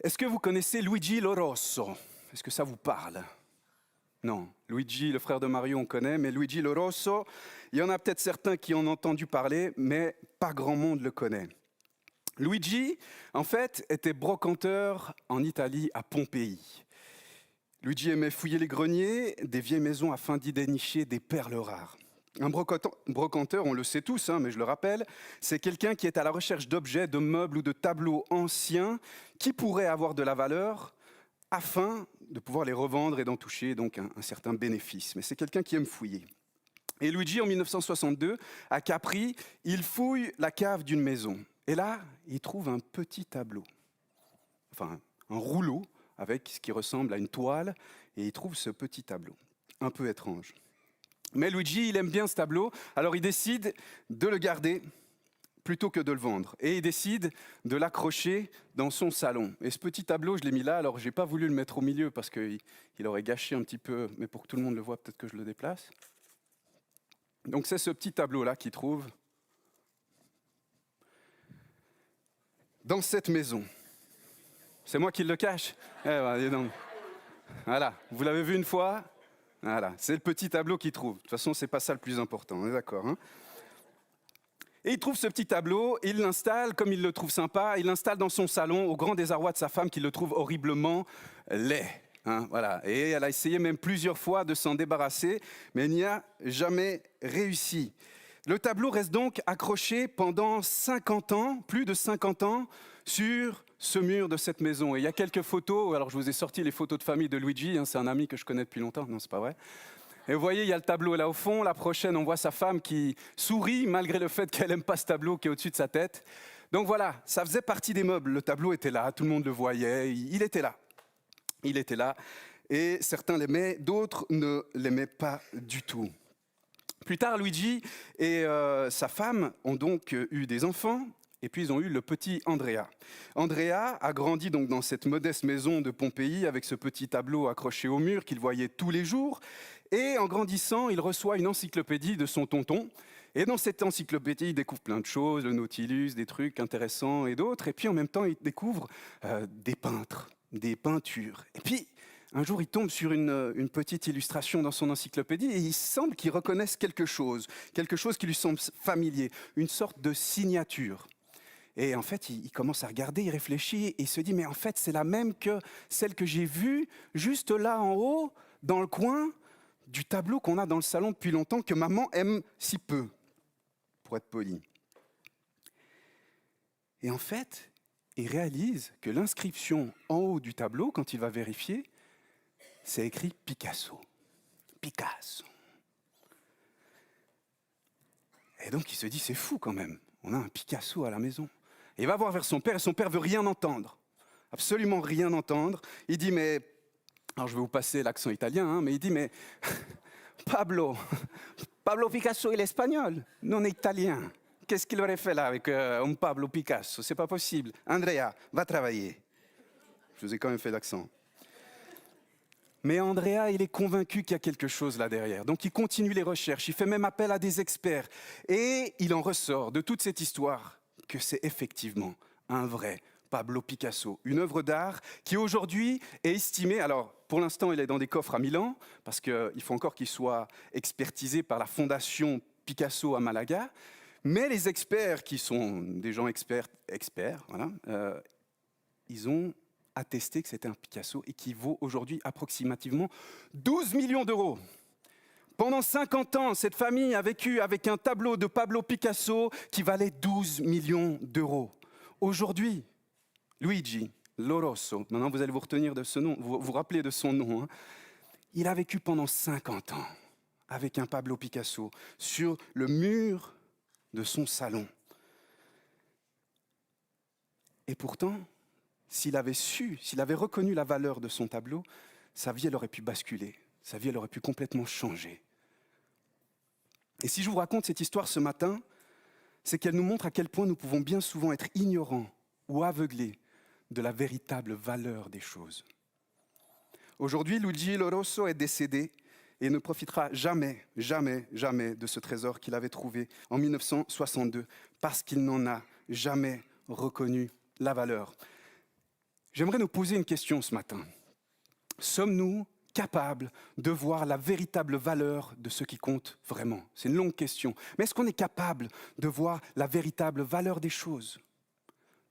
Est-ce que vous connaissez Luigi Lorosso? Est-ce que ça vous parle? Non, Luigi, le frère de Mario, on connaît, mais Luigi Lorosso, il y en a peut-être certains qui en ont entendu parler, mais pas grand monde le connaît. Luigi, en fait, était brocanteur en Italie, à Pompéi. Luigi aimait fouiller les greniers des vieilles maisons afin d'y dénicher des perles rares. Un brocanteur, on le sait tous, mais je le rappelle, c'est quelqu'un qui est à la recherche d'objets, de meubles ou de tableaux anciens qui pourraient avoir de la valeur afin de pouvoir les revendre et d'en toucher donc un certain bénéfice. Mais c'est quelqu'un qui aime fouiller. Et Luigi, en 1962, à Capri, il fouille la cave d'une maison. Et là, il trouve un petit tableau, enfin un rouleau avec ce qui ressemble à une toile, et il trouve ce petit tableau, un peu étrange. Mais Luigi, il aime bien ce tableau, alors il décide de le garder plutôt que de le vendre. Et il décide de l'accrocher dans son salon. Et ce petit tableau, je l'ai mis là, alors je n'ai pas voulu le mettre au milieu parce qu'il aurait gâché un petit peu, mais pour que tout le monde le voit, peut-être que je le déplace. Donc c'est ce petit tableau-là qu'il trouve dans cette maison. C'est moi qui le cache. Voilà, vous l'avez vu une fois. Voilà, c'est le petit tableau qu'il trouve. De toute façon, c'est pas ça le plus important, on est d'accord, Et il trouve ce petit tableau, il l'installe, comme il le trouve sympa, il l'installe dans son salon, au grand désarroi de sa femme qui le trouve horriblement laid. Voilà. Et elle a essayé même plusieurs fois de s'en débarrasser, mais elle n'y a jamais réussi. Le tableau reste donc accroché pendant 50 ans, plus de 50 ans, sur ce mur de cette maison. Et il y a quelques photos, alors je vous ai sorti les photos de famille de Luigi, c'est un ami que je connais depuis longtemps, non c'est pas vrai. Et vous voyez, il y a le tableau là au fond, la prochaine on voit sa femme qui sourit malgré le fait qu'elle n'aime pas ce tableau qui est au-dessus de sa tête. Donc voilà, ça faisait partie des meubles, le tableau était là, tout le monde le voyait, il était là. Il était là, et certains l'aimaient, d'autres ne l'aimaient pas du tout. Plus tard, Luigi et sa femme ont donc eu des enfants, et puis ils ont eu le petit Andrea. Andrea a grandi donc dans cette modeste maison de Pompéi avec ce petit tableau accroché au mur qu'il voyait tous les jours. Et en grandissant, il reçoit une encyclopédie de son tonton. Et dans cette encyclopédie, il découvre plein de choses, le Nautilus, des trucs intéressants et d'autres. Et puis en même temps, il découvre des peintres, des peintures. Et puis, un jour, il tombe sur une petite illustration dans son encyclopédie et il semble qu'il reconnaisse quelque chose qui lui semble familier, une sorte de signature. Et en fait, il commence à regarder, il réfléchit et il se dit « mais en fait, c'est la même que celle que j'ai vue juste là en haut, dans le coin du tableau qu'on a dans le salon depuis longtemps, que maman aime si peu, pour être poli. » Et en fait, il réalise que l'inscription en haut du tableau, quand il va vérifier, c'est écrit Picasso. Picasso. Et donc il se dit, c'est fou quand même, on a un Picasso à la maison. Et il va voir vers son père, et son père veut rien entendre. Absolument rien entendre. Il dit, mais... Alors je vais vous passer l'accent italien, mais il dit, mais... Pablo Picasso, il est espagnol, non italien. Qu'est-ce qu'il aurait fait là avec un Pablo Picasso? C'est pas possible. Andrea, va travailler. Je vous ai quand même fait l'accent. Mais Andrea, il est convaincu qu'il y a quelque chose là derrière. Donc il continue les recherches, il fait même appel à des experts. Et il en ressort de toute cette histoire que c'est effectivement un vrai Pablo Picasso. Une œuvre d'art qui aujourd'hui est estimée, alors pour l'instant il est dans des coffres à Milan, parce qu'il faut encore qu'il soit expertisé par la fondation Picasso à Malaga. Mais les experts, qui sont des gens experts, voilà, ils ont attesté que c'était un Picasso et qui vaut aujourd'hui approximativement 12 millions d'euros. Pendant 50 ans, cette famille a vécu avec un tableau de Pablo Picasso qui valait 12 millions d'euros. Aujourd'hui, Luigi Lorosso, maintenant vous allez vous retenir de ce nom, vous rappeler de son nom, il a vécu pendant 50 ans avec un Pablo Picasso sur le mur de son salon. Et pourtant, s'il avait reconnu la valeur de son tableau, sa vie, elle aurait pu basculer. Sa vie, elle aurait pu complètement changer. Et si je vous raconte cette histoire ce matin, c'est qu'elle nous montre à quel point nous pouvons bien souvent être ignorants ou aveuglés de la véritable valeur des choses. Aujourd'hui, Luigi Lorosso est décédé et ne profitera jamais, jamais, jamais de ce trésor qu'il avait trouvé en 1962 parce qu'il n'en a jamais reconnu la valeur. j'aimerais nous poser une question ce matin. Sommes-nous capables de voir la véritable valeur de ce qui compte vraiment? C'est une longue question. Mais est-ce qu'on est capable de voir la véritable valeur des choses?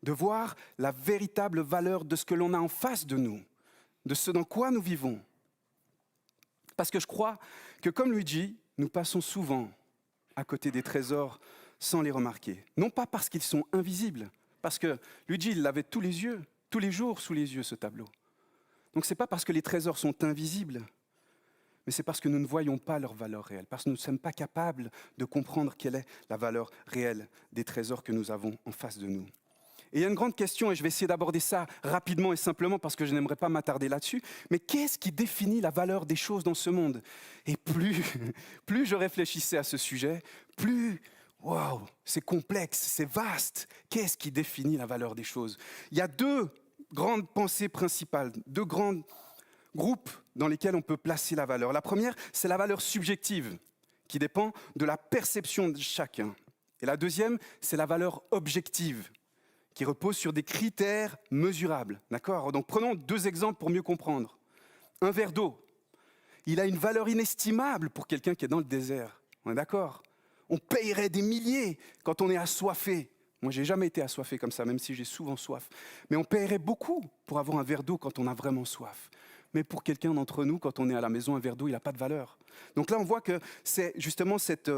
De voir la véritable valeur de ce que l'on a en face de nous, de ce dans quoi nous vivons? Parce que je crois que, comme Luigi, nous passons souvent à côté des trésors sans les remarquer. Non pas parce qu'ils sont invisibles, parce que Luigi, il l'avait tous les yeux, tous les jours sous les yeux, ce tableau. Donc ce n'est pas parce que les trésors sont invisibles, mais c'est parce que nous ne voyons pas leur valeur réelle, parce que nous ne sommes pas capables de comprendre quelle est la valeur réelle des trésors que nous avons en face de nous. Et il y a une grande question, et je vais essayer d'aborder ça rapidement et simplement parce que je n'aimerais pas m'attarder là-dessus, mais qu'est-ce qui définit la valeur des choses dans ce monde? Et plus je réfléchissais à ce sujet, plus, waouh, c'est complexe, c'est vaste. Qu'est-ce qui définit la valeur des choses? Il y a deux grandes pensées principales, deux grands groupes dans lesquels on peut placer la valeur. La première, c'est la valeur subjective, qui dépend de la perception de chacun. Et la deuxième, c'est la valeur objective, qui repose sur des critères mesurables. D'accord ? Donc prenons deux exemples pour mieux comprendre. Un verre d'eau, il a une valeur inestimable pour quelqu'un qui est dans le désert. On est d'accord ? On payerait des milliers quand on est assoiffé. Moi, je n'ai jamais été assoiffé comme ça, même si j'ai souvent soif. Mais on paierait beaucoup pour avoir un verre d'eau quand on a vraiment soif. Mais pour quelqu'un d'entre nous, quand on est à la maison, un verre d'eau, il n'a pas de valeur. Donc là, on voit que c'est justement cette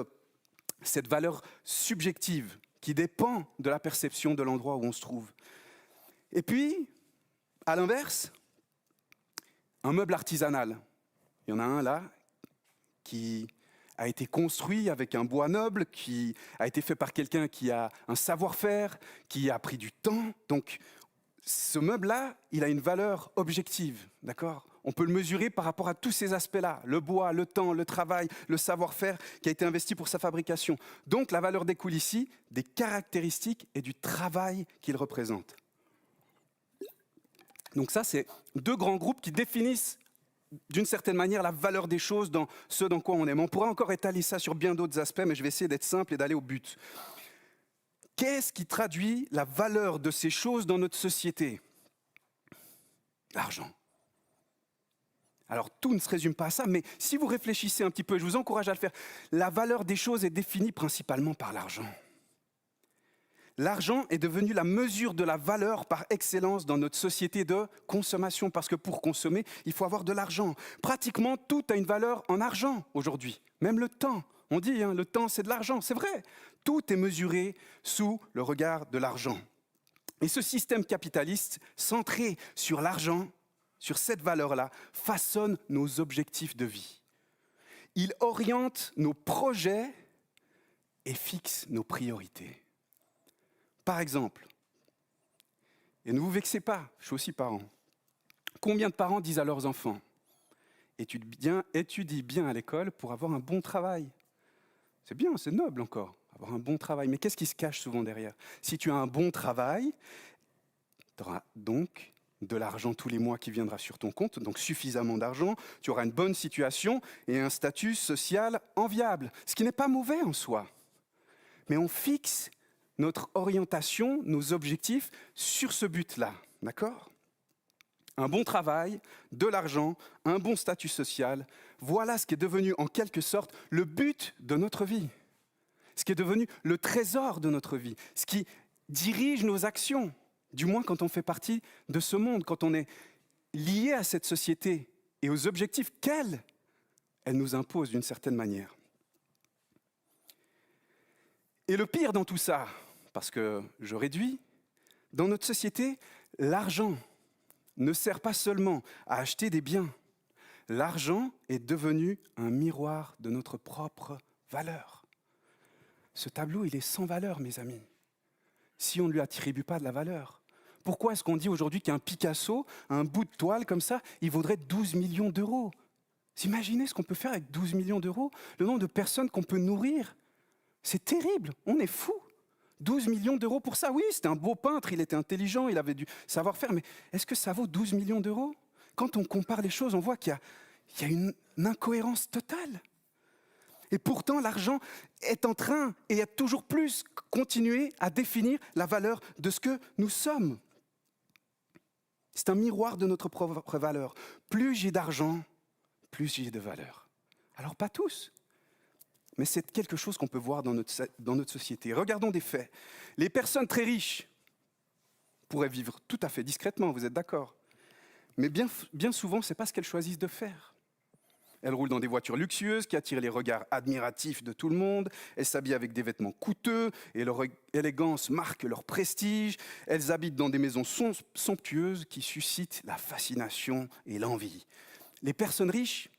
valeur subjective qui dépend de la perception de l'endroit où on se trouve. Et puis, à l'inverse, un meuble artisanal. Il y en a un là qui a été construit avec un bois noble, qui a été fait par quelqu'un qui a un savoir-faire, qui a pris du temps. Donc, ce meuble-là, il a une valeur objective, d'accord ? On peut le mesurer par rapport à tous ces aspects-là, le bois, le temps, le travail, le savoir-faire qui a été investi pour sa fabrication. Donc, la valeur découle ici des caractéristiques et du travail qu'il représente. Donc ça, c'est deux grands groupes qui définissent d'une certaine manière la valeur des choses dans ce dans quoi on aime. On pourrait encore étaler ça sur bien d'autres aspects, mais je vais essayer d'être simple et d'aller au but. Qu'est-ce qui traduit la valeur de ces choses dans notre société? L'argent. Alors, tout ne se résume pas à ça, mais si vous réfléchissez un petit peu, je vous encourage à le faire, la valeur des choses est définie principalement par l'argent. L'argent est devenu la mesure de la valeur par excellence dans notre société de consommation, parce que pour consommer, il faut avoir de l'argent. Pratiquement tout a une valeur en argent aujourd'hui, même le temps. On dit, le temps c'est de l'argent, c'est vrai. Tout est mesuré sous le regard de l'argent. Et ce système capitaliste, centré sur l'argent, sur cette valeur-là, façonne nos objectifs de vie. Il oriente nos projets et fixe nos priorités. Par exemple, et ne vous vexez pas, je suis aussi parent, combien de parents disent à leurs enfants « Étudie bien à l'école pour avoir un bon travail ». C'est bien, c'est noble encore, avoir un bon travail. Mais qu'est-ce qui se cache souvent derrière? Si tu as un bon travail, tu auras donc de l'argent tous les mois qui viendra sur ton compte, donc suffisamment d'argent, tu auras une bonne situation et un statut social enviable, ce qui n'est pas mauvais en soi. Mais on fixe notre orientation, nos objectifs sur ce but-là, d'accord ? Un bon travail, de l'argent, un bon statut social, voilà ce qui est devenu en quelque sorte le but de notre vie, ce qui est devenu le trésor de notre vie, ce qui dirige nos actions, du moins quand on fait partie de ce monde, quand on est lié à cette société et aux objectifs qu'elle nous impose d'une certaine manière. Et le pire dans tout ça, parce que je réduis, dans notre société, l'argent ne sert pas seulement à acheter des biens. L'argent est devenu un miroir de notre propre valeur. Ce tableau, il est sans valeur, mes amis, si on ne lui attribue pas de la valeur. Pourquoi est-ce qu'on dit aujourd'hui qu'un Picasso, un bout de toile comme ça, il vaudrait 12 millions d'euros? Vous imaginez ce qu'on peut faire avec 12 millions d'euros? Le nombre de personnes qu'on peut nourrir? C'est terrible, on est fous. 12 millions d'euros pour ça, oui, c'était un beau peintre, il était intelligent, il avait du savoir-faire, mais est-ce que ça vaut 12 millions d'euros? Quand on compare les choses, on voit qu'il y a une incohérence totale. Et pourtant, l'argent est en train, et a toujours plus, continué à définir la valeur de ce que nous sommes. C'est un miroir de notre propre valeur. Plus j'ai d'argent, plus j'ai de valeur. Alors pas tous, mais c'est quelque chose qu'on peut voir dans notre société. Regardons des faits. Les personnes très riches pourraient vivre tout à fait discrètement, vous êtes d'accord? Mais bien souvent, ce n'est pas ce qu'elles choisissent de faire. Elles roulent dans des voitures luxueuses qui attirent les regards admiratifs de tout le monde. Elles s'habillent avec des vêtements coûteux et leur élégance marque leur prestige. Elles habitent dans des maisons somptueuses qui suscitent la fascination et l'envie. Les personnes riches,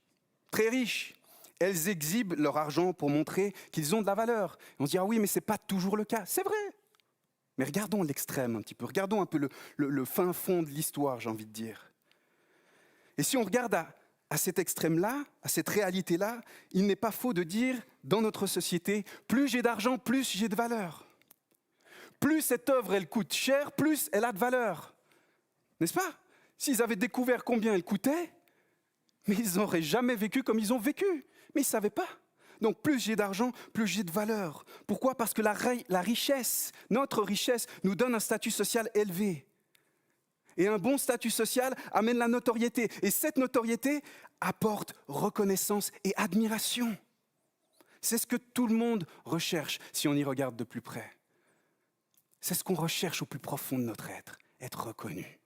très riches, elles exhibent leur argent pour montrer qu'ils ont de la valeur. On se dit, ah oui, mais ce n'est pas toujours le cas. C'est vrai. Mais regardons l'extrême un petit peu. Regardons un peu le fin fond de l'histoire, j'ai envie de dire. Et si on regarde à cet extrême-là, à cette réalité-là, il n'est pas faux de dire, dans notre société, plus j'ai d'argent, plus j'ai de valeur. Plus cette œuvre, elle coûte cher, plus elle a de valeur. N'est-ce pas? S'ils avaient découvert combien elle coûtait, mais ils n'auraient jamais vécu comme ils ont vécu. Mais ils ne savaient pas. Donc plus j'ai d'argent, plus j'ai de valeur. Pourquoi? Parce que la richesse, notre richesse, nous donne un statut social élevé. Et un bon statut social amène la notoriété. Et cette notoriété apporte reconnaissance et admiration. C'est ce que tout le monde recherche si on y regarde de plus près. C'est ce qu'on recherche au plus profond de notre être reconnu.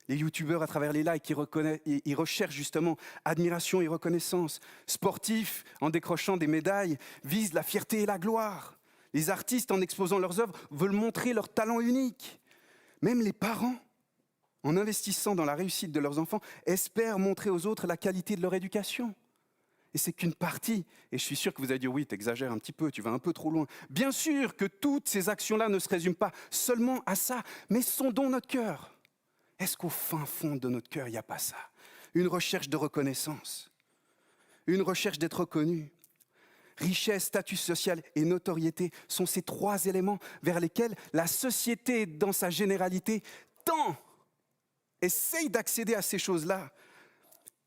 Les youtubeurs à travers les likes, ils recherchent justement admiration et reconnaissance. Sportifs, en décrochant des médailles, visent la fierté et la gloire. Les artistes, en exposant leurs œuvres, veulent montrer leur talent unique. Même les parents, en investissant dans la réussite de leurs enfants, espèrent montrer aux autres la qualité de leur éducation. Et c'est qu'une partie. Et je suis sûr que vous allez dire, oui, tu exagères un petit peu, tu vas un peu trop loin. Bien sûr que toutes ces actions-là ne se résument pas seulement à ça, mais sondons notre cœur. Est-ce qu'au fin fond de notre cœur, il n'y a pas ça? Une recherche de reconnaissance, une recherche d'être reconnu. Richesse, statut social et notoriété sont ces trois éléments vers lesquels la société, dans sa généralité, tend. Essaye d'accéder à ces choses-là.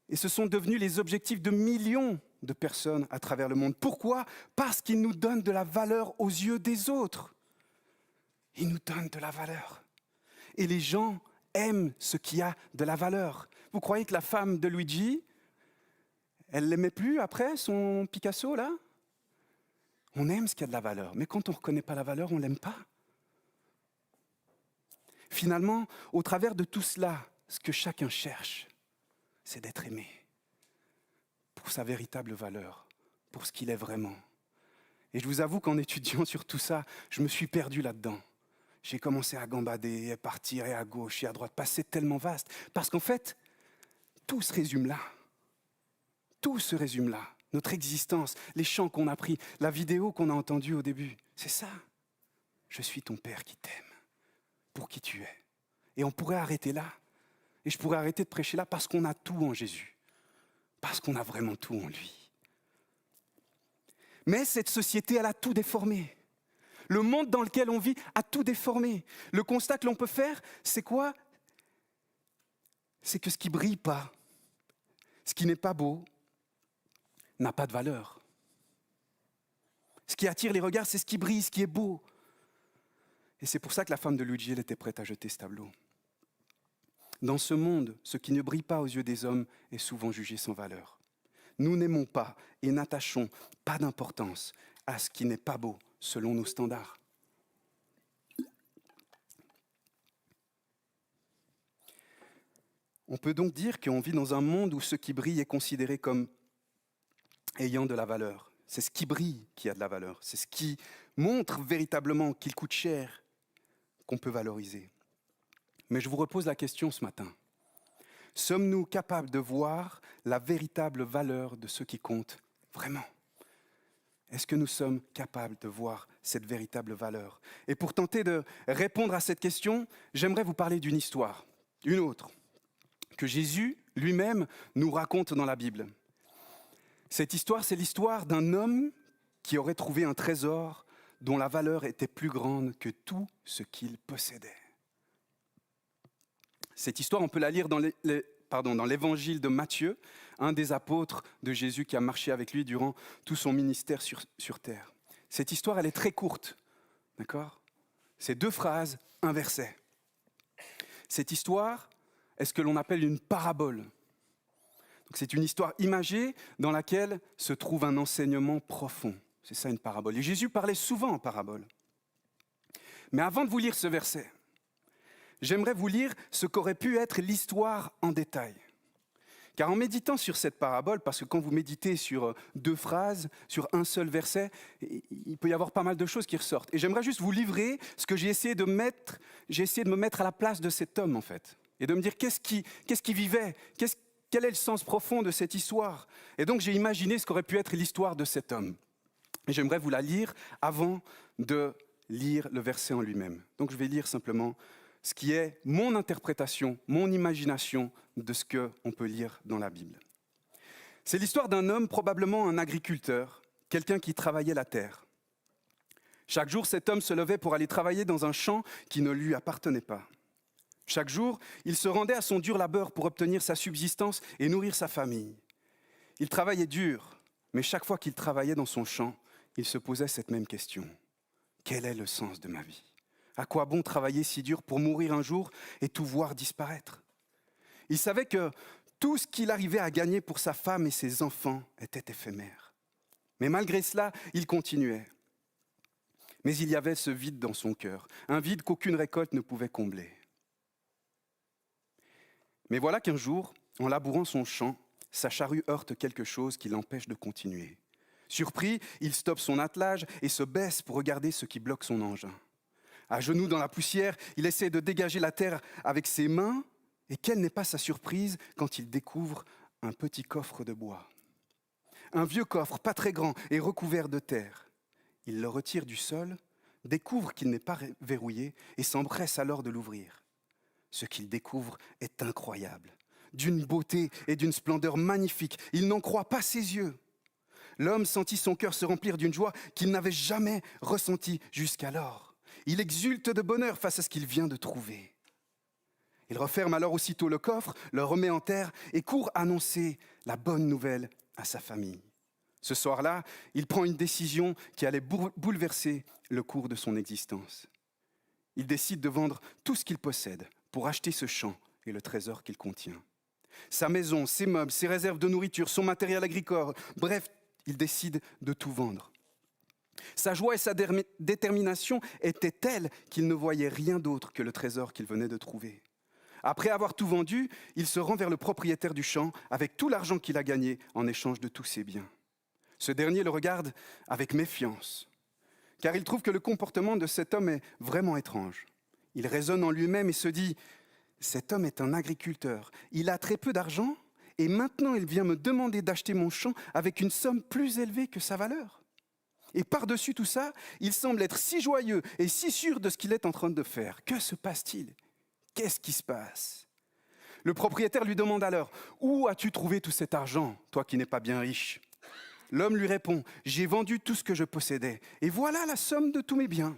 Et ce sont devenus les objectifs de millions de personnes à travers le monde. Pourquoi? Parce qu'ils nous donnent de la valeur aux yeux des autres. Ils nous donnent de la valeur. Et les gens aiment ce qui a de la valeur. Vous croyez que la femme de Luigi, elle ne l'aimait plus après son Picasso, là? On aime ce qui a de la valeur. Mais quand on ne reconnaît pas la valeur, on ne l'aime pas. Finalement, au travers de tout cela, ce que chacun cherche, c'est d'être aimé pour sa véritable valeur, pour ce qu'il est vraiment. Et je vous avoue qu'en étudiant sur tout ça, je me suis perdu là-dedans. J'ai commencé à gambader, à partir et à gauche et à droite, passer tellement vaste. Parce qu'en fait, tout se résume là. Tout se résume là. Notre existence, les chants qu'on a pris, la vidéo qu'on a entendue au début, c'est ça. Je suis ton Père qui t'aime. Pour qui tu es. Et on pourrait arrêter là. Et je pourrais arrêter de prêcher là parce qu'on a tout en Jésus. Parce qu'on a vraiment tout en lui. Mais cette société, elle a tout déformé. Le monde dans lequel on vit a tout déformé. Le constat que l'on peut faire, c'est quoi? C'est que ce qui ne brille pas, ce qui n'est pas beau, n'a pas de valeur. Ce qui attire les regards, c'est ce qui brille, ce qui est beau. Et c'est pour ça que la femme de Luigi, elle était prête à jeter ce tableau. Dans ce monde, ce qui ne brille pas aux yeux des hommes est souvent jugé sans valeur. Nous n'aimons pas et n'attachons pas d'importance à ce qui n'est pas beau selon nos standards. On peut donc dire qu'on vit dans un monde où ce qui brille est considéré comme ayant de la valeur. C'est ce qui brille qui a de la valeur. C'est ce qui montre véritablement qu'il coûte cher qu'on peut valoriser. Mais je vous repose la question ce matin. Sommes-nous capables de voir la véritable valeur de ce qui compte vraiment? Est-ce que nous sommes capables de voir cette véritable valeur? Et pour tenter de répondre à cette question, j'aimerais vous parler d'une histoire, une autre, que Jésus lui-même nous raconte dans la Bible. Cette histoire, c'est l'histoire d'un homme qui aurait trouvé un trésor dont la valeur était plus grande que tout ce qu'il possédait. Cette histoire, on peut la lire dans l'évangile de Matthieu, un des apôtres de Jésus qui a marché avec lui durant tout son ministère sur terre. Cette histoire, elle est très courte, d'accord? C'est 2 phrases, un verset. Cette histoire est ce que l'on appelle une parabole. Donc, c'est une histoire imagée dans laquelle se trouve un enseignement profond. C'est ça une parabole. Et Jésus parlait souvent en parabole. Mais avant de vous lire ce verset, j'aimerais vous lire ce qu'aurait pu être l'histoire en détail. Car en méditant sur cette parabole, parce que quand vous méditez sur 2 phrases, sur un seul verset, il peut y avoir pas mal de choses qui ressortent. Et j'aimerais juste vous livrer ce que j'ai essayé de me mettre à la place de cet homme, en fait. Et de me dire qu'est-ce qui vivait, quel est le sens profond de cette histoire. Et donc j'ai imaginé ce qu'aurait pu être l'histoire de cet homme. Et j'aimerais vous la lire avant de lire le verset en lui-même. Donc je vais lire simplement ce qui est mon interprétation, mon imagination de ce qu'on peut lire dans la Bible. C'est l'histoire d'un homme, probablement un agriculteur, quelqu'un qui travaillait la terre. Chaque jour, cet homme se levait pour aller travailler dans un champ qui ne lui appartenait pas. Chaque jour, il se rendait à son dur labeur pour obtenir sa subsistance et nourrir sa famille. Il travaillait dur, mais chaque fois qu'il travaillait dans son champ, il se posait cette même question. Quel est le sens de ma vie ? À quoi bon travailler si dur pour mourir un jour et tout voir disparaître ? Il savait que tout ce qu'il arrivait à gagner pour sa femme et ses enfants était éphémère. Mais malgré cela, il continuait. Mais il y avait ce vide dans son cœur, un vide qu'aucune récolte ne pouvait combler. Mais voilà qu'un jour, en labourant son champ, sa charrue heurte quelque chose qui l'empêche de continuer. Surpris, il stoppe son attelage et se baisse pour regarder ce qui bloque son engin. À genoux dans la poussière, il essaie de dégager la terre avec ses mains, et quelle n'est pas sa surprise quand il découvre un petit coffre de bois. Un vieux coffre, pas très grand et recouvert de terre. Il le retire du sol, découvre qu'il n'est pas verrouillé et s'empresse alors de l'ouvrir. Ce qu'il découvre est incroyable, d'une beauté et d'une splendeur magnifique. Il n'en croit pas ses yeux. L'homme sentit son cœur se remplir d'une joie qu'il n'avait jamais ressentie jusqu'alors. Il exulte de bonheur face à ce qu'il vient de trouver. Il referme alors aussitôt le coffre, le remet en terre et court annoncer la bonne nouvelle à sa famille. Ce soir-là, il prend une décision qui allait bouleverser le cours de son existence. Il décide de vendre tout ce qu'il possède pour acheter ce champ et le trésor qu'il contient. Sa maison, ses meubles, ses réserves de nourriture, son matériel agricole, bref, il décide de tout vendre. Sa joie et sa détermination étaient telles qu'il ne voyait rien d'autre que le trésor qu'il venait de trouver. Après avoir tout vendu, il se rend vers le propriétaire du champ avec tout l'argent qu'il a gagné en échange de tous ses biens. Ce dernier le regarde avec méfiance, car il trouve que le comportement de cet homme est vraiment étrange. Il raisonne en lui-même et se dit « Cet homme est un agriculteur, il a très peu d'argent et maintenant il vient me demander d'acheter mon champ avec une somme plus élevée que sa valeur. Et par-dessus tout ça, il semble être si joyeux et si sûr de ce qu'il est en train de faire. Que se passe-t-il ? Qu'est-ce qui se passe ?» Le propriétaire lui demande alors « Où as-tu trouvé tout cet argent, toi qui n'es pas bien riche ?» L'homme lui répond « J'ai vendu tout ce que je possédais, et voilà la somme de tous mes biens. »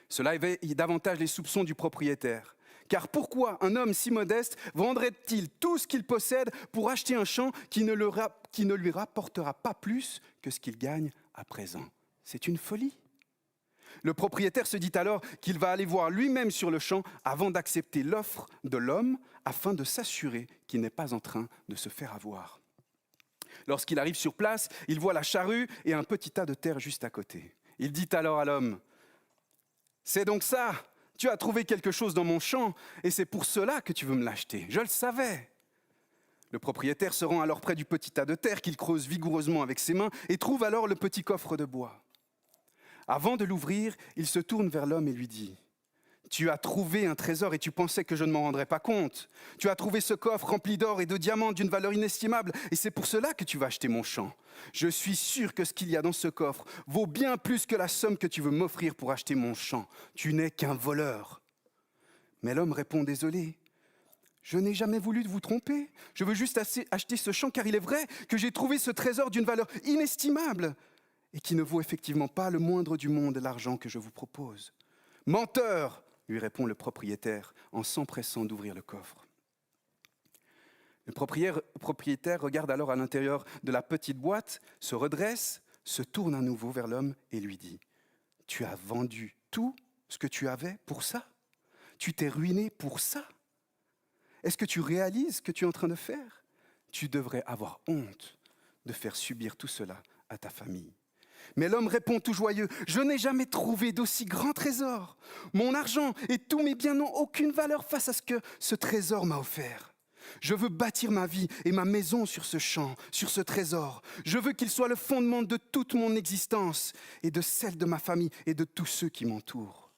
Cela éveille davantage les soupçons du propriétaire. Car pourquoi un homme si modeste vendrait-il tout ce qu'il possède pour acheter un champ qui ne lui rapportera pas plus que ce qu'il gagne à présent ? C'est une folie. Le propriétaire se dit alors qu'il va aller voir lui-même sur le champ avant d'accepter l'offre de l'homme afin de s'assurer qu'il n'est pas en train de se faire avoir. Lorsqu'il arrive sur place, il voit la charrue et un petit tas de terre juste à côté. Il dit alors à l'homme « C'est donc ça, tu as trouvé quelque chose dans mon champ et c'est pour cela que tu veux me l'acheter. Je le savais. » Le propriétaire se rend alors près du petit tas de terre qu'il creuse vigoureusement avec ses mains et trouve alors le petit coffre de bois. Avant de l'ouvrir, il se tourne vers l'homme et lui dit « Tu as trouvé un trésor et tu pensais que je ne m'en rendrais pas compte. Tu as trouvé ce coffre rempli d'or et de diamants d'une valeur inestimable et c'est pour cela que tu vas acheter mon champ. Je suis sûr que ce qu'il y a dans ce coffre vaut bien plus que la somme que tu veux m'offrir pour acheter mon champ. Tu n'es qu'un voleur. » Mais l'homme répond désolé. « Je n'ai jamais voulu vous tromper. Je veux juste acheter ce champ car il est vrai que j'ai trouvé ce trésor d'une valeur inestimable et qui ne vaut effectivement pas le moindre du monde l'argent que je vous propose. »« Menteur !» lui répond le propriétaire en s'empressant d'ouvrir le coffre. Le propriétaire regarde alors à l'intérieur de la petite boîte, se redresse, se tourne à nouveau vers l'homme et lui dit « Tu as vendu tout ce que tu avais pour ça ? Tu t'es ruiné pour ça ? Est-ce que tu réalises ce que tu es en train de faire? Tu devrais avoir honte de faire subir tout cela à ta famille. » Mais l'homme répond tout joyeux, « Je n'ai jamais trouvé d'aussi grand trésor. Mon argent et tous mes biens n'ont aucune valeur face à ce que ce trésor m'a offert. Je veux bâtir ma vie et ma maison sur ce champ, sur ce trésor. Je veux qu'il soit le fondement de toute mon existence et de celle de ma famille et de tous ceux qui m'entourent. »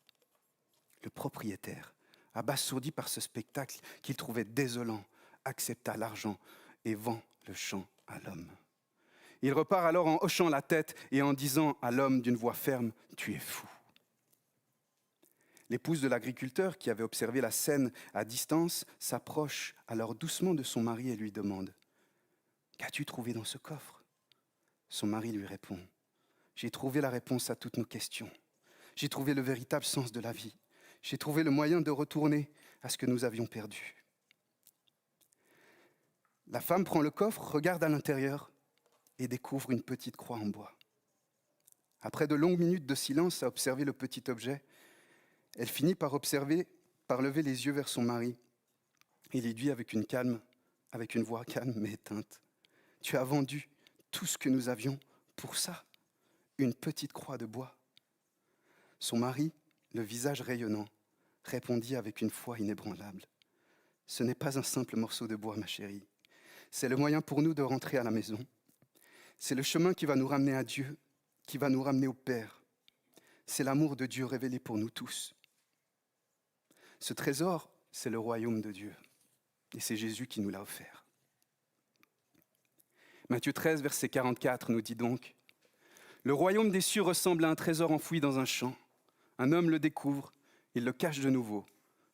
Le propriétaire, abasourdi par ce spectacle qu'il trouvait désolant, accepta l'argent et vend le champ à l'homme. Il repart alors en hochant la tête et en disant à l'homme d'une voix ferme, « Tu es fou. » L'épouse de l'agriculteur, qui avait observé la scène à distance, s'approche alors doucement de son mari et lui demande, « Qu'as-tu trouvé dans ce coffre ?» Son mari lui répond, « J'ai trouvé la réponse à toutes nos questions. J'ai trouvé le véritable sens de la vie. J'ai trouvé le moyen de retourner à ce que nous avions perdu. » La femme prend le coffre, regarde à l'intérieur et découvre une petite croix en bois. Après de longues minutes de silence à observer le petit objet, elle finit par lever les yeux vers son mari et lui dit avec une voix calme mais éteinte, « Tu as vendu tout ce que nous avions pour ça, une petite croix de bois. » Son mari, le visage rayonnant, répondit avec une foi inébranlable, « Ce n'est pas un simple morceau de bois, ma chérie. C'est le moyen pour nous de rentrer à la maison. C'est le chemin qui va nous ramener à Dieu, qui va nous ramener au Père. C'est l'amour de Dieu révélé pour nous tous. Ce trésor, c'est le royaume de Dieu. Et c'est Jésus qui nous l'a offert. » Matthieu 13, verset 44 nous dit donc, « Le royaume des cieux ressemble à un trésor enfoui dans un champ. Un homme le découvre, il le cache de nouveau,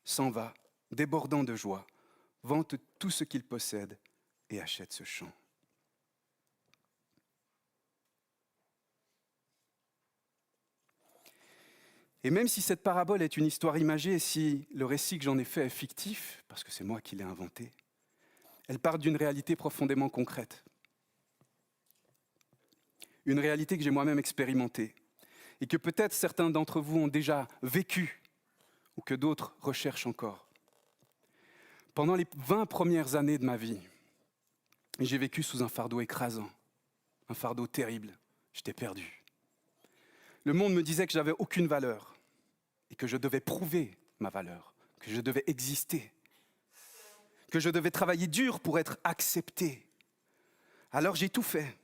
s'en va, débordant de joie, vante tout ce qu'il possède et achète ce champ. » Et même si cette parabole est une histoire imagée et si le récit que j'en ai fait est fictif, parce que c'est moi qui l'ai inventé, elle part d'une réalité profondément concrète. Une réalité que j'ai moi-même expérimentée et que peut-être certains d'entre vous ont déjà vécue ou que d'autres recherchent encore. Pendant les 20 premières années de ma vie, j'ai vécu sous un fardeau écrasant, un fardeau terrible. J'étais perdu. Le monde me disait que j'avais aucune valeur et que je devais prouver ma valeur, que je devais exister, que je devais travailler dur pour être accepté. Alors j'ai tout fait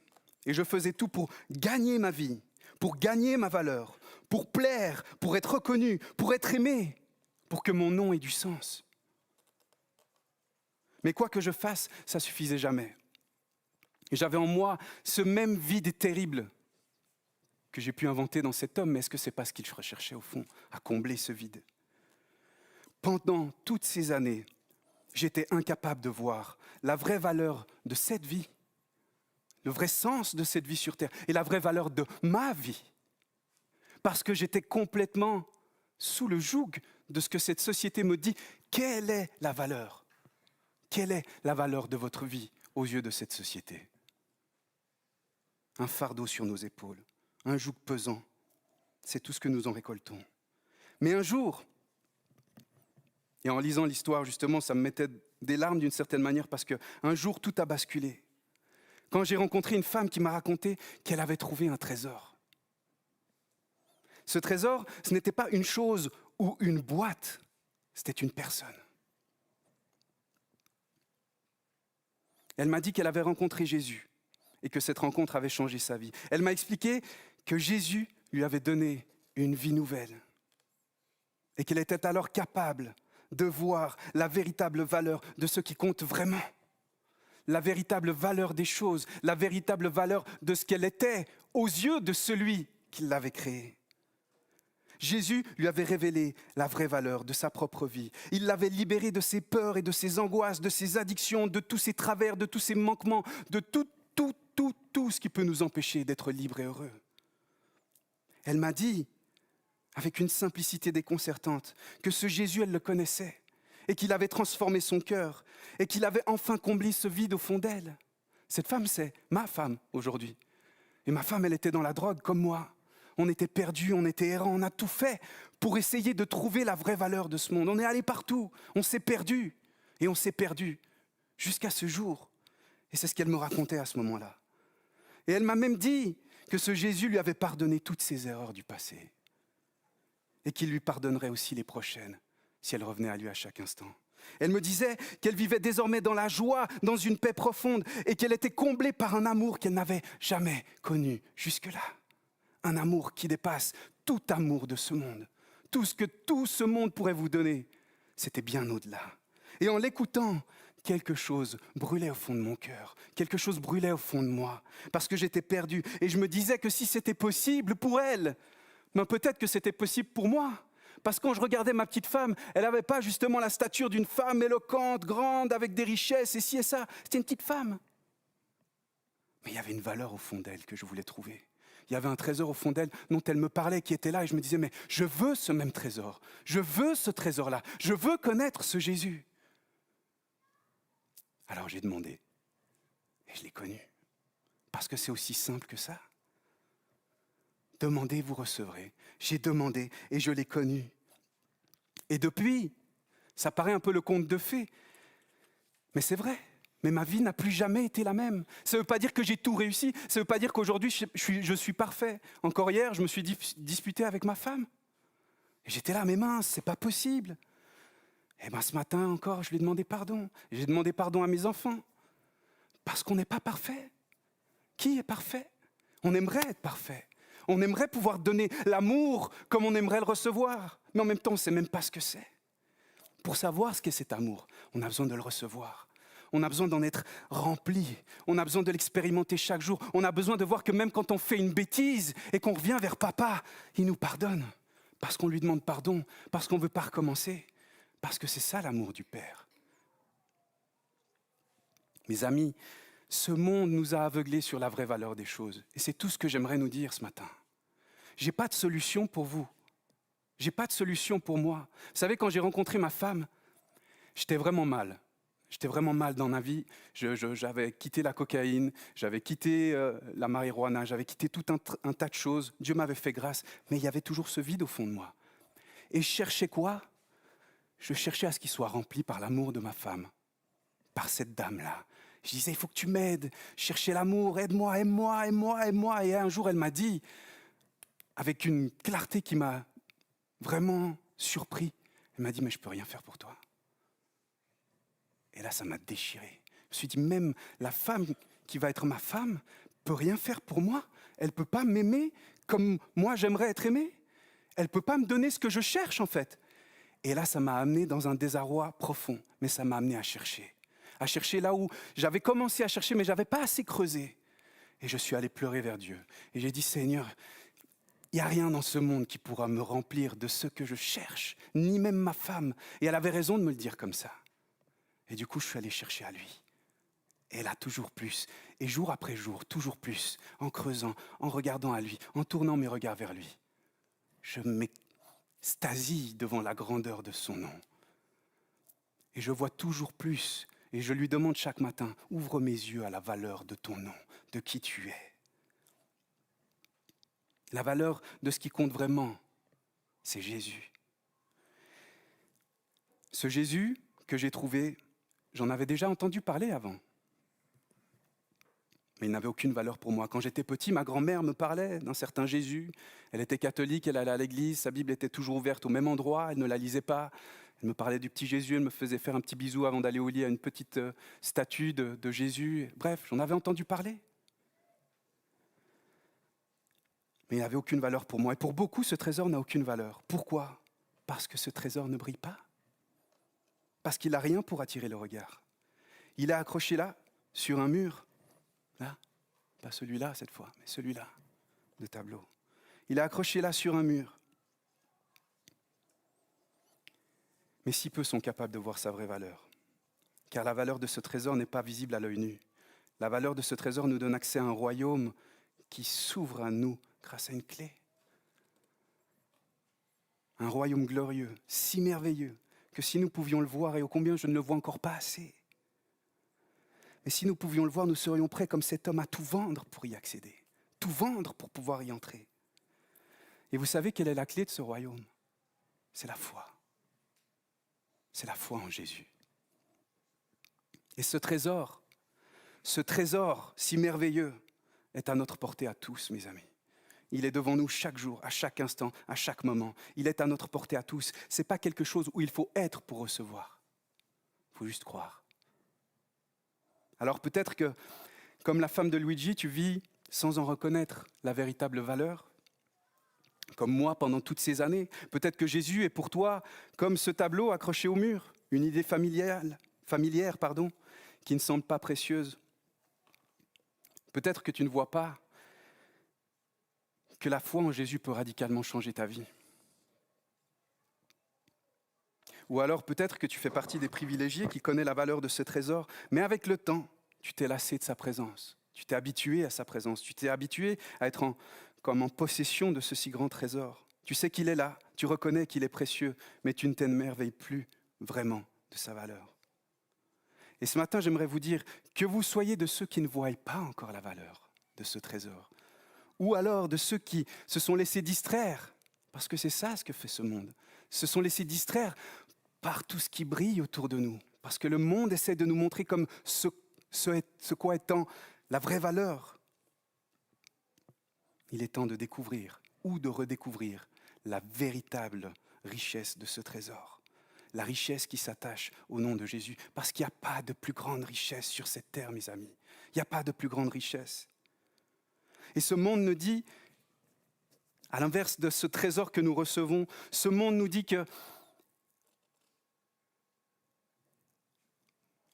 et je faisais tout pour gagner ma vie, pour gagner ma valeur, pour plaire, pour être reconnu, pour être aimé, pour que mon nom ait du sens. Mais quoi que je fasse, ça ne suffisait jamais. Et j'avais en moi ce même vide terrible que j'ai pu inventer dans cet homme, mais est-ce que ce n'est pas ce qu'il recherchait au fond, à combler ce vide? Pendant toutes ces années, j'étais incapable de voir la vraie valeur de cette vie, le vrai sens de cette vie sur Terre et la vraie valeur de ma vie. Parce que j'étais complètement sous le joug de ce que cette société me dit. Quelle est la valeur? Quelle est la valeur de votre vie aux yeux de cette société? Un fardeau sur nos épaules. Un joug pesant, c'est tout ce que nous en récoltons. Mais un jour, et en lisant l'histoire justement, ça me mettait des larmes d'une certaine manière parce qu'un jour tout a basculé. Quand j'ai rencontré une femme qui m'a raconté qu'elle avait trouvé un trésor. Ce trésor, ce n'était pas une chose ou une boîte, c'était une personne. Elle m'a dit qu'elle avait rencontré Jésus et que cette rencontre avait changé sa vie. Elle m'a expliqué que Jésus lui avait donné une vie nouvelle et qu'elle était alors capable de voir la véritable valeur de ce qui compte vraiment, la véritable valeur des choses, la véritable valeur de ce qu'elle était aux yeux de celui qui l'avait créée. Jésus lui avait révélé la vraie valeur de sa propre vie. Il l'avait libérée de ses peurs et de ses angoisses, de ses addictions, de tous ses travers, de tous ses manquements, de tout ce qui peut nous empêcher d'être libres et heureux. Elle m'a dit, avec une simplicité déconcertante, que ce Jésus, elle le connaissait et qu'il avait transformé son cœur et qu'il avait enfin comblé ce vide au fond d'elle. Cette femme, c'est ma femme aujourd'hui. Et ma femme, elle était dans la drogue comme moi. On était perdus, on était errants, on a tout fait pour essayer de trouver la vraie valeur de ce monde. On est allé partout, on s'est perdu. Et on s'est perdu jusqu'à ce jour. Et c'est ce qu'elle me racontait à ce moment-là. Et elle m'a même dit que ce Jésus lui avait pardonné toutes ses erreurs du passé. Et qu'il lui pardonnerait aussi les prochaines, si elle revenait à lui à chaque instant. Elle me disait qu'elle vivait désormais dans la joie, dans une paix profonde, et qu'elle était comblée par un amour qu'elle n'avait jamais connu jusque-là. Un amour qui dépasse tout amour de ce monde. Tout ce que tout ce monde pourrait vous donner, c'était bien au-delà. Et en l'écoutant, quelque chose brûlait au fond de mon cœur, quelque chose brûlait au fond de moi, parce que j'étais perdu. Et je me disais que si c'était possible pour elle, ben peut-être que c'était possible pour moi. Parce que quand je regardais ma petite femme, elle n'avait pas justement la stature d'une femme éloquente, grande, avec des richesses, et ci et ça. C'était une petite femme. Mais il y avait une valeur au fond d'elle que je voulais trouver. Il y avait un trésor au fond d'elle dont elle me parlait, qui était là. Et je me disais, mais je veux ce même trésor. Je veux ce trésor-là. Je veux connaître ce Jésus. Alors j'ai demandé. Et je l'ai connu. Parce que c'est aussi simple que ça. Demandez, vous recevrez. J'ai demandé et je l'ai connu. Et depuis, ça paraît un peu le conte de fées. Mais c'est vrai. Mais ma vie n'a plus jamais été la même. Ça ne veut pas dire que j'ai tout réussi. Ça ne veut pas dire qu'aujourd'hui, je suis parfait. Encore hier, je me suis disputé avec ma femme. Et j'étais là, mais mince, c'est pas possible. Et bien ce matin encore, je lui ai demandé pardon. Et j'ai demandé pardon à mes enfants. Parce qu'on n'est pas parfait. Qui est parfait? On aimerait être parfait. On aimerait pouvoir donner l'amour comme on aimerait le recevoir. Mais en même temps, on ne sait même pas ce que c'est. Pour savoir ce qu'est cet amour, on a besoin de le recevoir. On a besoin d'en être rempli. On a besoin de l'expérimenter chaque jour. On a besoin de voir que même quand on fait une bêtise et qu'on revient vers papa, il nous pardonne. Parce qu'on lui demande pardon, parce qu'on ne veut pas recommencer. Parce que c'est ça l'amour du Père. Mes amis, ce monde nous a aveuglés sur la vraie valeur des choses. Et c'est tout ce que j'aimerais nous dire ce matin. Je n'ai pas de solution pour vous. Je n'ai pas de solution pour moi. Vous savez, quand j'ai rencontré ma femme, j'étais vraiment mal. J'étais vraiment mal dans ma vie. J'avais quitté la cocaïne, j'avais quitté la marijuana, j'avais quitté tout un tas de choses. Dieu m'avait fait grâce, mais il y avait toujours ce vide au fond de moi. Et je cherchais quoi? Je cherchais à ce qu'il soit rempli par l'amour de ma femme, par cette dame-là. Je disais, il faut que tu m'aides, chercher l'amour, aide-moi, aime-moi, aime-moi, aime-moi. Et un jour, elle m'a dit, avec une clarté qui m'a vraiment surpris, elle m'a dit, mais je ne peux rien faire pour toi. Et là, ça m'a déchiré. Je me suis dit, même la femme qui va être ma femme peut rien faire pour moi. Elle ne peut pas m'aimer comme moi j'aimerais être aimé. Elle ne peut pas me donner ce que je cherche, en fait. Et là, ça m'a amené dans un désarroi profond. Mais ça m'a amené à chercher. À chercher là où j'avais commencé à chercher, mais je n'avais pas assez creusé. Et je suis allé pleurer vers Dieu. Et j'ai dit, Seigneur, il n'y a rien dans ce monde qui pourra me remplir de ce que je cherche, ni même ma femme. Et elle avait raison de me le dire comme ça. Et du coup, je suis allé chercher à lui. Et là, toujours plus. Et jour après jour, toujours plus. En creusant, en regardant à lui, en tournant mes regards vers lui. Je m'extasie devant la grandeur de son nom. Et je vois toujours plus. Et je lui demande chaque matin, ouvre mes yeux à la valeur de ton nom, de qui tu es. La valeur de ce qui compte vraiment, c'est Jésus. Ce Jésus que j'ai trouvé, j'en avais déjà entendu parler avant. Mais il n'avait aucune valeur pour moi. Quand j'étais petit, ma grand-mère me parlait d'un certain Jésus. Elle était catholique, elle allait à l'église, sa Bible était toujours ouverte au même endroit, elle ne la lisait pas. Elle me parlait du petit Jésus, elle me faisait faire un petit bisou avant d'aller au lit à une petite statue de Jésus. Bref, j'en avais entendu parler. Mais il n'avait aucune valeur pour moi. Et pour beaucoup, ce trésor n'a aucune valeur. Pourquoi? Parce que ce trésor ne brille pas. Parce qu'il n'a rien pour attirer le regard. Il est accroché là, sur un mur. Là, pas celui-là cette fois, mais celui-là, de tableau. Il est accroché là sur un mur. Mais si peu sont capables de voir sa vraie valeur. Car la valeur de ce trésor n'est pas visible à l'œil nu. La valeur de ce trésor nous donne accès à un royaume qui s'ouvre à nous grâce à une clé. Un royaume glorieux, si merveilleux, que si nous pouvions le voir, et ô combien je ne le vois encore pas assez, mais si nous pouvions le voir, nous serions prêts comme cet homme à tout vendre pour y accéder, tout vendre pour pouvoir y entrer. Et vous savez quelle est la clé de ce royaume? C'est la foi. C'est la foi en Jésus. Et ce trésor si merveilleux, est à notre portée à tous, mes amis. Il est devant nous chaque jour, à chaque instant, à chaque moment. Il est à notre portée à tous. Ce n'est pas quelque chose où il faut être pour recevoir. Il faut juste croire. Alors peut-être que, comme la femme de Luigi, tu vis sans en reconnaître la véritable valeur. Comme moi pendant toutes ces années. Peut-être que Jésus est pour toi comme ce tableau accroché au mur. Une idée familière, qui ne semble pas précieuse. Peut-être que tu ne vois pas que la foi en Jésus peut radicalement changer ta vie. Ou alors peut-être que tu fais partie des privilégiés qui connaissent la valeur de ce trésor, mais avec le temps, tu t'es lassé de sa présence. Tu t'es habitué à sa présence. Tu t'es habitué à être comme en possession de ce si grand trésor. Tu sais qu'il est là, tu reconnais qu'il est précieux, mais tu ne t'émerveilles plus vraiment de sa valeur. Et ce matin, j'aimerais vous dire que vous soyez de ceux qui ne voient pas encore la valeur de ce trésor, ou alors de ceux qui se sont laissés distraire, parce que c'est ça ce que fait ce monde, se sont laissés distraire par tout ce qui brille autour de nous, parce que le monde essaie de nous montrer comme ce quoi étant la vraie valeur. Il est temps de découvrir ou de redécouvrir la véritable richesse de ce trésor. La richesse qui s'attache au nom de Jésus. Parce qu'il n'y a pas de plus grande richesse sur cette terre, mes amis. Il n'y a pas de plus grande richesse. Et ce monde nous dit, à l'inverse de ce trésor que nous recevons, ce monde nous dit que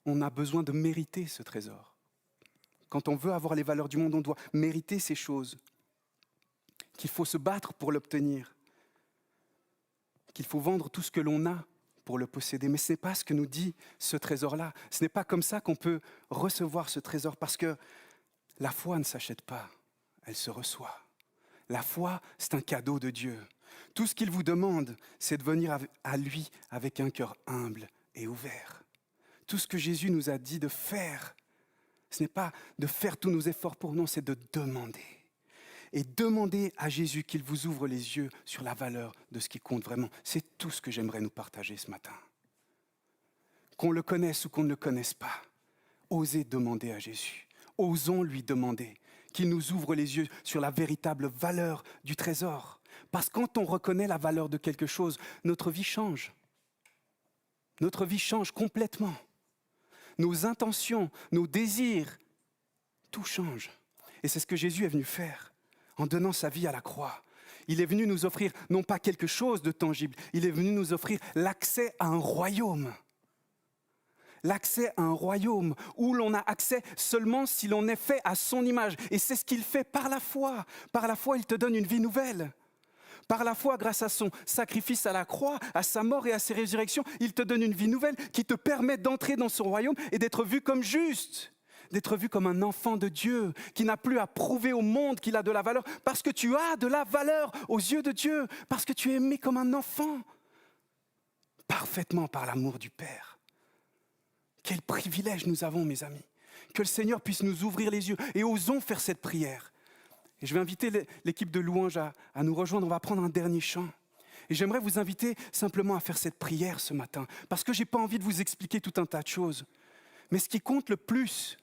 on a besoin de mériter ce trésor. Quand on veut avoir les valeurs du monde, on doit mériter ces choses. Qu'il faut se battre pour l'obtenir. Qu'il faut vendre tout ce que l'on a pour le posséder. Mais ce n'est pas ce que nous dit ce trésor-là. Ce n'est pas comme ça qu'on peut recevoir ce trésor, parce que la foi ne s'achète pas, elle se reçoit. La foi, c'est un cadeau de Dieu. Tout ce qu'il vous demande, c'est de venir à lui avec un cœur humble et ouvert. Tout ce que Jésus nous a dit de faire, ce n'est pas de faire tous nos efforts pour nous, c'est de demander. Et demander à Jésus qu'il vous ouvre les yeux sur la valeur de ce qui compte vraiment. C'est tout ce que j'aimerais nous partager ce matin. Qu'on le connaisse ou qu'on ne le connaisse pas, osez demander à Jésus. Osons lui demander qu'il nous ouvre les yeux sur la véritable valeur du trésor. Parce que quand on reconnaît la valeur de quelque chose, notre vie change. Notre vie change complètement. Nos intentions, nos désirs, tout change. Et c'est ce que Jésus est venu faire. En donnant sa vie à la croix. Il est venu nous offrir non pas quelque chose de tangible, il est venu nous offrir l'accès à un royaume. L'accès à un royaume où l'on a accès seulement si l'on est fait à son image. Et c'est ce qu'il fait par la foi. Par la foi, il te donne une vie nouvelle. Par la foi, grâce à son sacrifice à la croix, à sa mort et à ses résurrections, il te donne une vie nouvelle qui te permet d'entrer dans son royaume et d'être vu comme juste. D'être vu comme un enfant de Dieu, qui n'a plus à prouver au monde qu'il a de la valeur, parce que tu as de la valeur aux yeux de Dieu, parce que tu es aimé comme un enfant, parfaitement par l'amour du Père. Quel privilège nous avons, mes amis, que le Seigneur puisse nous ouvrir les yeux, et osons faire cette prière. Et je vais inviter l'équipe de louange à nous rejoindre, on va prendre un dernier chant. Et j'aimerais vous inviter simplement à faire cette prière ce matin, parce que je n'ai pas envie de vous expliquer tout un tas de choses. Mais ce qui compte le plus,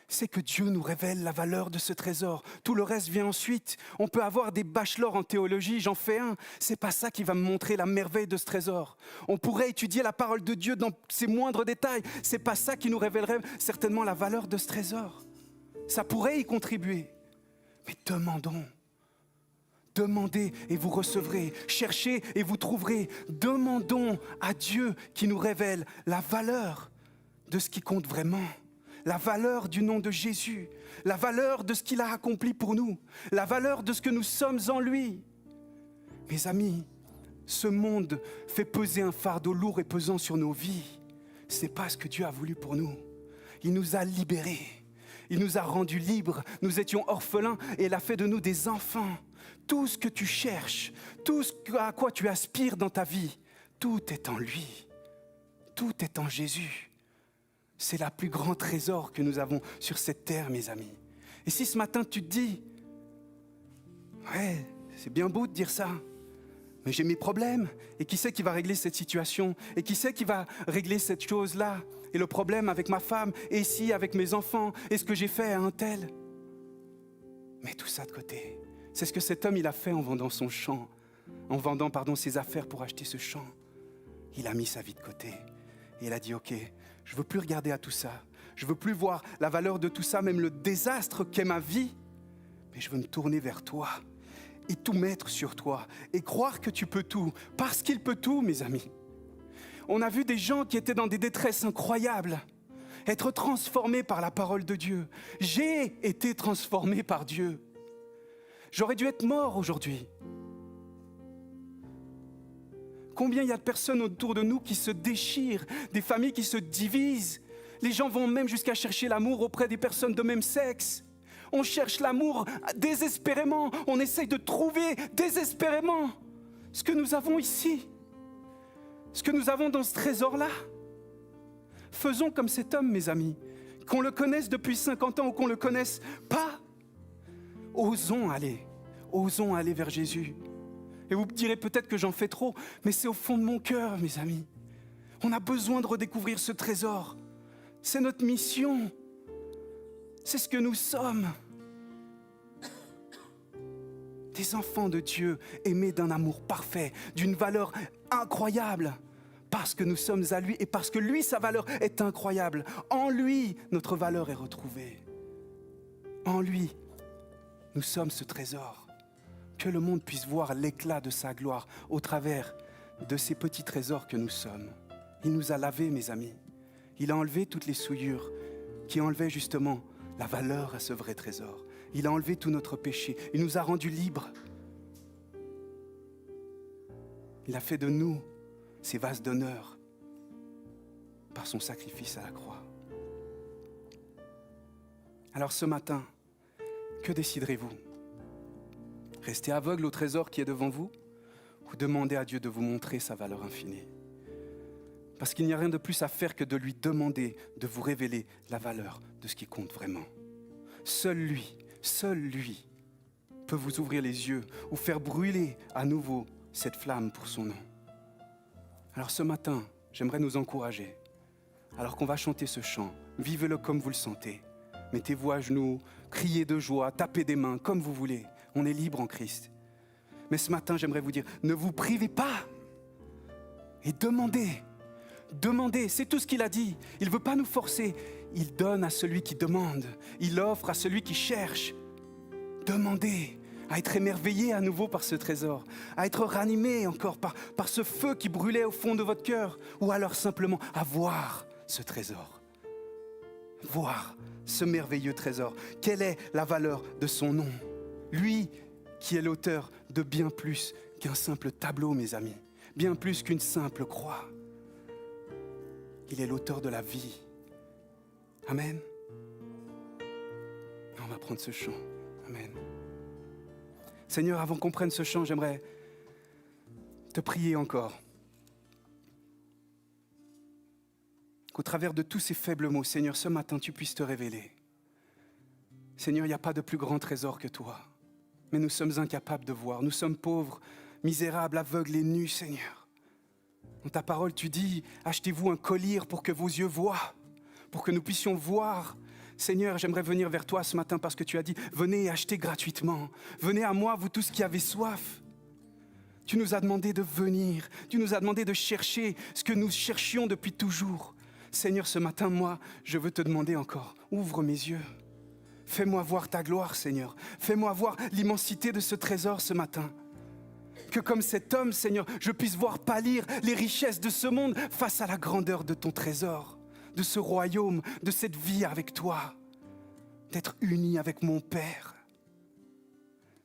c'est que Dieu nous révèle la valeur de ce trésor. Tout le reste vient ensuite. On peut avoir des bachelors en théologie, j'en fais un. C'est pas ça qui va me montrer la merveille de ce trésor. On pourrait étudier la parole de Dieu dans ses moindres détails. C'est pas ça qui nous révélerait certainement la valeur de ce trésor. Ça pourrait y contribuer. Mais demandons. Demandez et vous recevrez. Cherchez et vous trouverez. Demandons à Dieu qui nous révèle la valeur de ce qui compte vraiment. La valeur du nom de Jésus, la valeur de ce qu'il a accompli pour nous, la valeur de ce que nous sommes en lui. Mes amis, ce monde fait peser un fardeau lourd et pesant sur nos vies. Ce n'est pas ce que Dieu a voulu pour nous. Il nous a libérés, il nous a rendus libres. Nous étions orphelins et il a fait de nous des enfants. Tout ce que tu cherches, tout ce à quoi tu aspires dans ta vie, tout est en lui. Tout est en Jésus. C'est le plus grand trésor que nous avons sur cette terre, mes amis. Et si ce matin tu te dis, ouais, c'est bien beau de dire ça, Mais j'ai mes problèmes. Et qui c'est qui va régler cette situation? Et qui c'est qui va régler cette chose-là? Et le problème avec ma femme? Et ici, avec mes enfants? Et ce que j'ai fait à un tel? Mets tout ça de côté. C'est ce que cet homme il a fait en vendant son champ. En vendant ses affaires pour acheter ce champ. Il a mis sa vie de côté. Et il a dit, ok, je ne veux plus regarder à tout ça. Je ne veux plus voir la valeur de tout ça, même le désastre qu'est ma vie. Mais je veux me tourner vers toi et tout mettre sur toi et croire que tu peux tout, parce qu'il peut tout, mes amis. On a vu des gens qui étaient dans des détresses incroyables, être transformés par la parole de Dieu. J'ai été transformé par Dieu. J'aurais dû être mort aujourd'hui. Combien il y a de personnes autour de nous qui se déchirent, des familles qui se divisent. Les gens vont même jusqu'à chercher l'amour auprès des personnes de même sexe. On cherche l'amour désespérément. On essaye de trouver désespérément ce que nous avons ici. Ce que nous avons dans ce trésor-là. Faisons comme cet homme, mes amis. Qu'on le connaisse depuis 50 ans ou qu'on ne le connaisse pas. Osons aller vers Jésus. Et vous me direz peut-être que j'en fais trop, mais c'est au fond de mon cœur, mes amis. On a besoin de redécouvrir ce trésor. C'est notre mission. C'est ce que nous sommes. Des enfants de Dieu, aimés d'un amour parfait, d'une valeur incroyable, parce que nous sommes à lui et parce que lui, sa valeur est incroyable. En lui, notre valeur est retrouvée. En lui, nous sommes ce trésor. Que le monde puisse voir l'éclat de sa gloire au travers de ces petits trésors que nous sommes. Il nous a lavés, mes amis. Il a enlevé toutes les souillures qui enlevaient justement la valeur à ce vrai trésor. Il a enlevé tout notre péché. Il nous a rendus libres. Il a fait de nous ses vases d'honneur par son sacrifice à la croix. Alors ce matin, que déciderez-vous? Rester aveugle au trésor qui est devant vous ou demander à Dieu de vous montrer sa valeur infinie? Parce qu'il n'y a rien de plus à faire que de lui demander de vous révéler la valeur de ce qui compte vraiment. Seul lui peut vous ouvrir les yeux ou faire brûler à nouveau cette flamme pour son nom. Alors ce matin, j'aimerais nous encourager. Alors qu'on va chanter ce chant, vivez-le comme vous le sentez. Mettez-vous à genoux, criez de joie, tapez des mains, comme vous voulez. On est libre en Christ. Mais ce matin, j'aimerais vous dire, ne vous privez pas et demandez. Demandez, c'est tout ce qu'il a dit. Il ne veut pas nous forcer. Il donne à celui qui demande. Il offre à celui qui cherche. Demandez à être émerveillé à nouveau par ce trésor, à être ranimé encore par ce feu qui brûlait au fond de votre cœur, ou alors simplement à voir ce trésor. Voir ce merveilleux trésor. Quelle est la valeur de son nom? Lui qui est l'auteur de bien plus qu'un simple tableau, mes amis. Bien plus qu'une simple croix. Il est l'auteur de la vie. Amen. On va prendre ce chant. Amen. Seigneur, avant qu'on prenne ce chant, j'aimerais te prier encore. Qu'au travers de tous ces faibles mots, Seigneur, ce matin, tu puisses te révéler. Seigneur, il n'y a pas de plus grand trésor que toi. Mais nous sommes incapables de voir. Nous sommes pauvres, misérables, aveugles et nus, Seigneur. Dans ta parole, tu dis, achetez-vous un collier pour que vos yeux voient, pour que nous puissions voir. Seigneur, j'aimerais venir vers toi ce matin parce que tu as dit, venez et achetez gratuitement. Venez à moi, vous tous qui avez soif. Tu nous as demandé de venir. Tu nous as demandé de chercher ce que nous cherchions depuis toujours. Seigneur, ce matin, moi, je veux te demander encore, ouvre mes yeux. Fais-moi voir ta gloire, Seigneur. Fais-moi voir l'immensité de ce trésor ce matin. Que comme cet homme, Seigneur, je puisse voir pâlir les richesses de ce monde face à la grandeur de ton trésor, de ce royaume, de cette vie avec toi, d'être uni avec mon Père.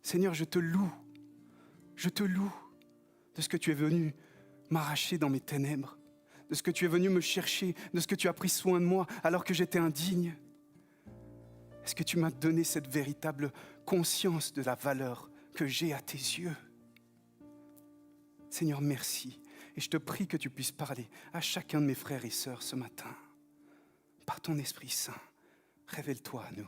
Seigneur, je te loue de ce que tu es venu m'arracher dans mes ténèbres, de ce que tu es venu me chercher, de ce que tu as pris soin de moi alors que j'étais indigne. Est-ce que tu m'as donné cette véritable conscience de la valeur que j'ai à tes yeux? Seigneur, merci. Et je te prie que tu puisses parler à chacun de mes frères et sœurs ce matin. Par ton Esprit Saint, révèle-toi à nous.